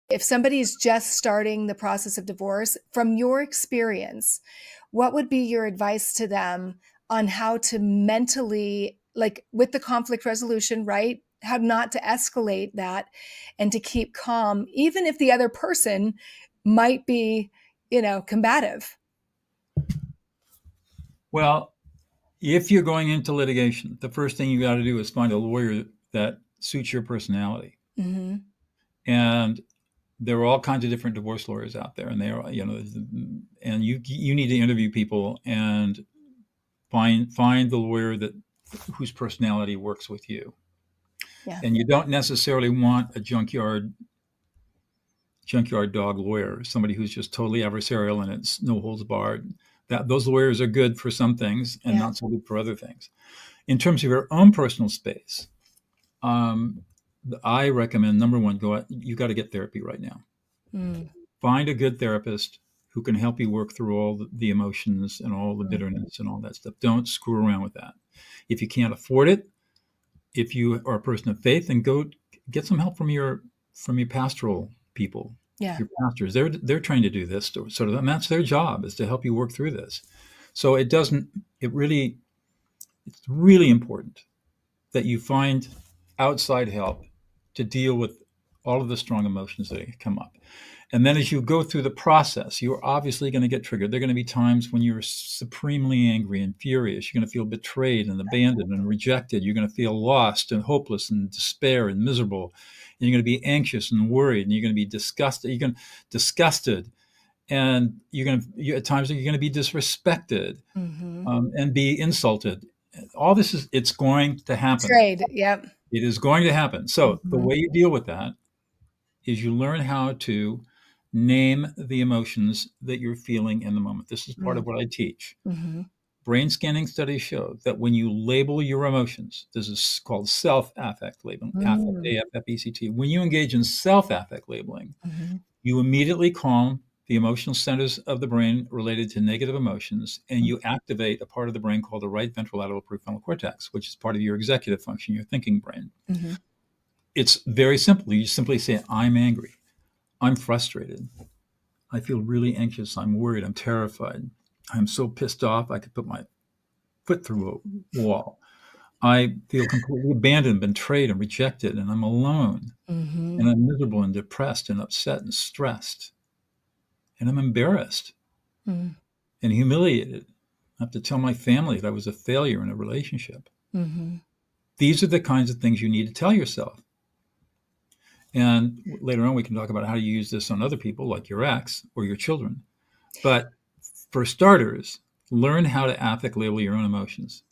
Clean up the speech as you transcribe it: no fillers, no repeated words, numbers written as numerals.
If somebody's just starting the process of divorce, from your experience, what would be your advice to them on how to mentally, like with the conflict resolution, right? How not to escalate that and to keep calm, even if the other person might be, combative. Well, if you're going into litigation, the first thing you got to do is find a lawyer that suits your personality. Mm-hmm. And there are all kinds of different divorce lawyers out there, and they are, and you need to interview people and find the lawyer that whose personality works with you. Yeah. And you don't necessarily want a junkyard dog lawyer, somebody who's just totally adversarial and it's no holds barred. That those lawyers are good for some things and Yeah. not so good for other things. In terms of your own personal space, um, I recommend number one, go out. You got to get therapy right now. Mm. Find a good therapist who can help you work through all the emotions and all the bitterness and all that stuff. Don't screw around with that. If you can't afford it, if you are a person of faith, then go get some help from your pastoral people, Yeah. your pastors. They're trying to do this sort of, and that's their job, is to help you work through this. So it's really important that you find outside help to deal with all of the strong emotions that come up. And then as you go through the process, you're obviously going to get triggered. There are going to be times when you're supremely angry and furious. You're going to feel betrayed and abandoned and rejected. You're going to feel lost and hopeless and despair and miserable. And you're going to be anxious and worried, and you're going to be disgusted. And at times you're going to be disrespected, Mm-hmm. and be insulted. All this it's going to happen. Trade. Yep. It is going to happen. So the Mm-hmm. way you deal with that is you learn how to name the emotions that you're feeling in the moment. This is part of what I teach. Mm-hmm. Brain scanning studies show that when you label your emotions, this is called self-affect labeling, affect, Mm-hmm. AFFECT. When you engage in self-affect labeling, Mm-hmm. you immediately calm the emotional centers of the brain related to negative emotions, and you activate a part of the brain called the right ventrolateral prefrontal cortex, which is part of your executive function, your thinking brain. Mm-hmm. It's very simple. You simply say, I'm angry. I'm frustrated. I feel really anxious. I'm worried. I'm terrified. I'm so pissed off I could put my foot through a wall. I feel completely abandoned, betrayed, and rejected, and I'm alone. Mm-hmm. And I'm miserable and depressed and upset and stressed. And I'm embarrassed and humiliated. I have to tell my family that I was a failure in a relationship. Mm-hmm. These are the kinds of things you need to tell yourself. And later on, we can talk about how you use this on other people, like your ex or your children. But for starters, learn how to affect label your own emotions.